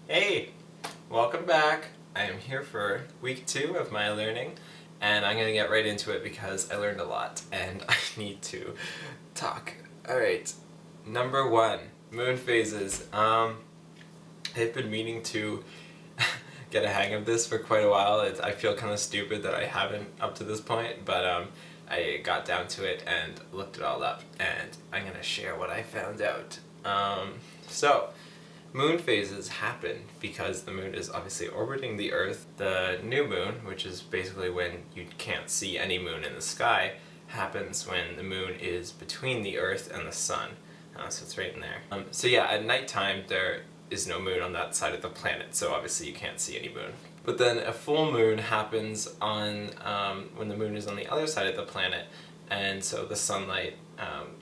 Hey, welcome back. I am here for week 2 of my learning, and I'm going to get right into it because I learned a lot and I need to talk. Alright, number 1, moon phases. I've been meaning to get a hang of this for quite a while. I feel kind of stupid that I haven't up to this point, but I got down to it and looked it all up, and I'm going to share what I found out. So, moon phases happen because the moon is obviously orbiting the Earth. The new moon, which is basically when you can't see any moon in the sky, happens when the moon is between the Earth and the sun. So it's right in there. So yeah, at nighttime there is no moon on that side of the planet, so obviously you can't see any moon. But then a full moon happens on when the moon is on the other side of the planet, and so the sunlight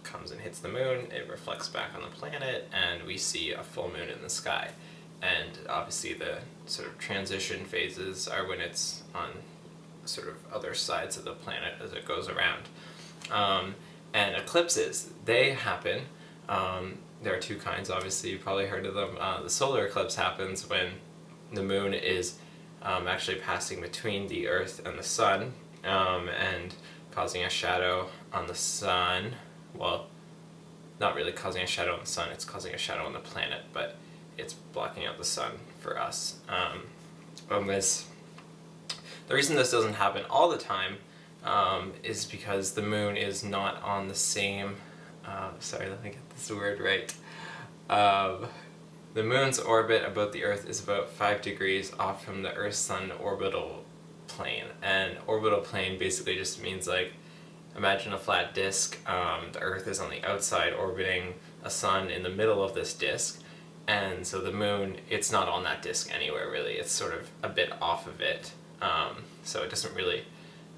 comes and hits the moon, it reflects back on the planet, and we see a full moon in the sky. And obviously the sort of transition phases are when it's on sort of other sides of the planet as it goes around. And eclipses, they happen. There are 2 kinds, obviously you've probably heard of them. The solar eclipse happens when the moon is actually passing between the Earth and the sun, and causing a shadow on the sun. Well, not really causing a shadow on the sun, it's causing a shadow on the planet, but it's blocking out the sun for us. The reason this doesn't happen all the time is because the moon is not on the same, sorry, let me get this word right. The moon's orbit about the Earth is about 5 degrees off from the Earth-Sun orbital plane, and orbital plane basically just means, like, imagine a flat disk. The Earth is on the outside orbiting a sun in the middle of this disk, and so the moon, it's not on that disk anywhere really, it's sort of a bit off of it, so it doesn't really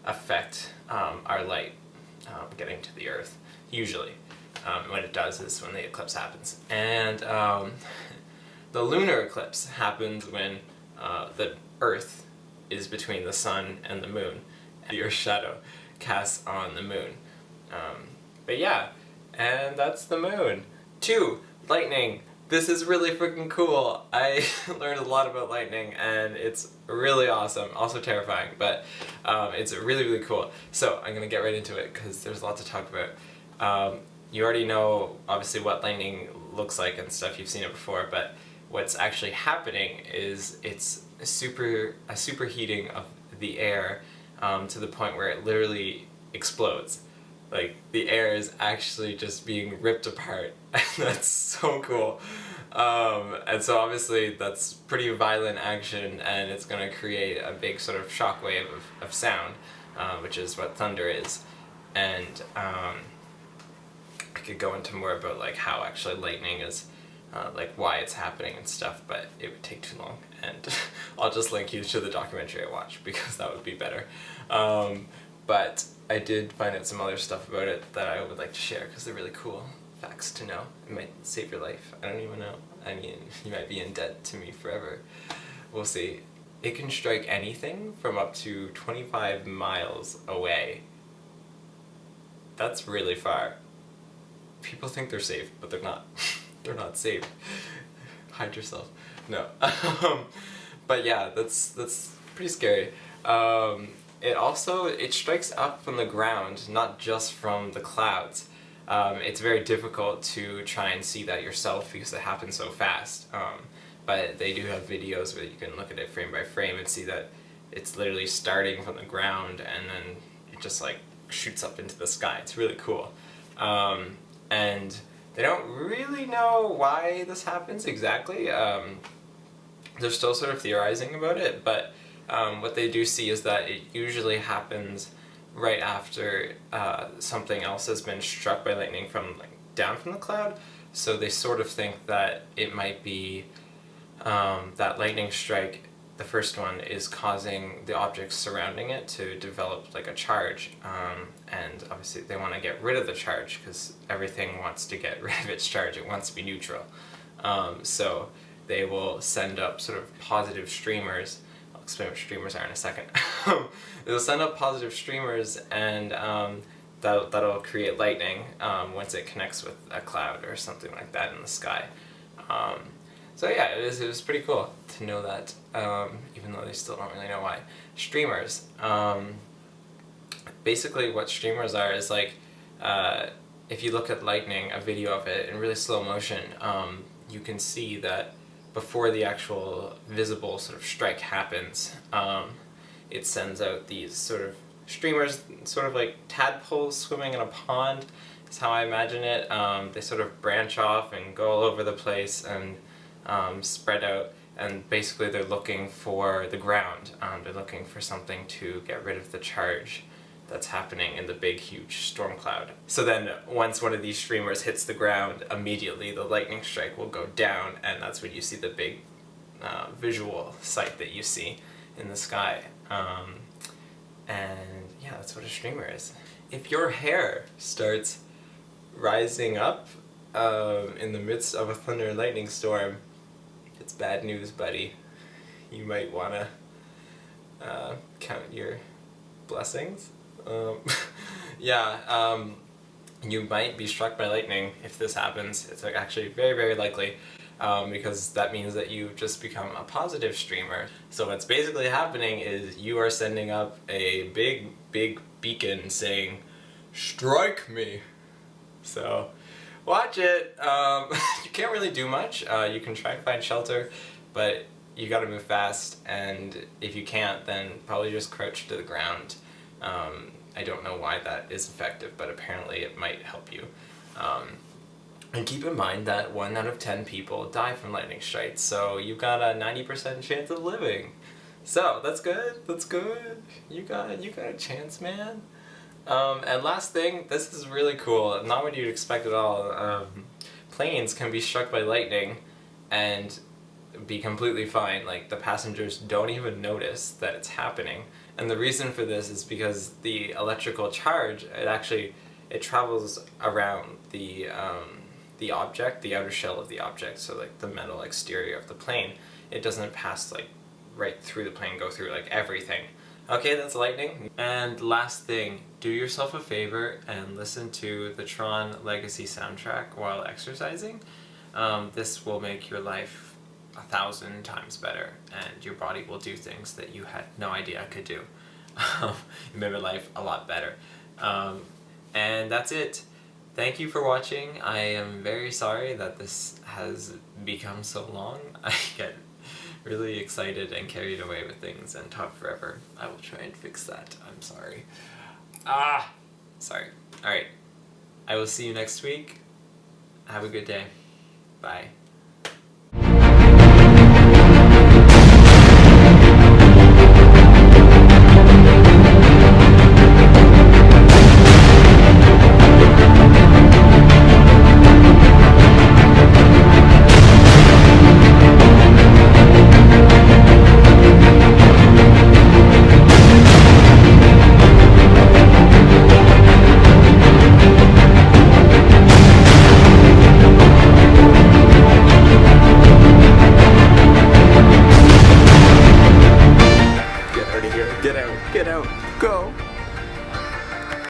affect our light getting to the Earth, usually. When it does is when the eclipse happens. And the lunar eclipse happens when the Earth is between the sun and the moon, and your shadow casts on the moon. But yeah, and that's the moon. 2, lightning. This is really freaking cool. I learned a lot about lightning and it's really awesome, also terrifying, but it's really, really cool. So I'm gonna get right into it because there's a lot to talk about. You already know obviously what lightning looks like and stuff, you've seen it before, but what's actually happening is it's a superheating of the air to the point where it literally explodes. Like, the air is actually just being ripped apart, and that's so cool. And so obviously that's pretty violent action, and it's going to create a big sort of shockwave of sound, which is what thunder is. And I could go into more about like how actually lightning is, like why it's happening and stuff, but it would take too long, and I'll just link you to the documentary I watched because that would be better. But I did find out some other stuff about it that I would like to share because they're really cool facts to know. It might save your life. I don't even know. I mean, you might be in debt to me forever. We'll see. It can strike anything from up to 25 miles away. That's really far. People think they're safe, but they're not. They're not safe. Hide yourself. No. But yeah, that's pretty scary. It strikes up from the ground, not just from the clouds. It's very difficult to try and see that yourself because it happens so fast. But they do have videos where you can look at it frame by frame and see that it's literally starting from the ground and then it just like shoots up into the sky. It's really cool. And they don't really know why this happens exactly. They're still sort of theorizing about it, but what they do see is that it usually happens right after something else has been struck by lightning from down from the cloud. So they sort of think that it might be that lightning strike, the first one, is causing the objects surrounding it to develop like a charge, and obviously they want to get rid of the charge because everything wants to get rid of its charge. It wants to be neutral. So they will send up sort of positive streamers. I'll explain what streamers are in a second. They'll send up positive streamers, and that'll create lightning once it connects with a cloud or something like that in the sky. So yeah, it was pretty cool to know that, even though they still don't really know why. Streamers. Basically what streamers are is like, if you look at Lightning, a video of it in really slow motion, you can see that before the actual visible sort of strike happens, it sends out these sort of streamers, sort of like tadpoles swimming in a pond, is how I imagine it. They sort of branch off and go all over the place and spread out, and basically they're looking for the ground. They're looking for something to get rid of the charge that's happening in the big huge storm cloud. So then once one of these streamers hits the ground, immediately the lightning strike will go down, and that's when you see the big visual sight that you see in the sky. And yeah, that's what a streamer is. If your hair starts rising up in the midst of a thunder and lightning storm, it's bad news, buddy. You might want to count your blessings. You might be struck by lightning if this happens. It's actually very, very likely, because that means that you've just become a positive streamer. So what's basically happening is you are sending up a big, big beacon saying, "Strike me." So watch it. You can't really do much. You can try and find shelter, but you gotta move fast, and if you can't, then probably just crouch to the ground. I don't know why that is effective, but apparently it might help you. And keep in mind that 1 out of 10 people die from lightning strikes, so you've got a 90% chance of living. So that's good, that's good. You got a chance, man. And last thing, this is really cool, not what you'd expect at all. Planes can be struck by lightning and be completely fine. Like, the passengers don't even notice that it's happening. And the reason for this is because the electrical charge, it travels around the object, the outer shell of the object, so like the metal exterior of the plane. It doesn't pass like right through the plane, go through like everything. Okay, that's lightning. And last thing, do yourself a favor and listen to the Tron Legacy soundtrack while exercising. This will make your life 1,000 times better, and your body will do things that you had no idea could do. It made my life a lot better. And that's it. Thank you for watching. I am very sorry that this has become so long. I get really excited and carried away with things and talk forever. I will try and fix that. I'm sorry. Sorry. Alright. I will see you next week. Have a good day. Bye.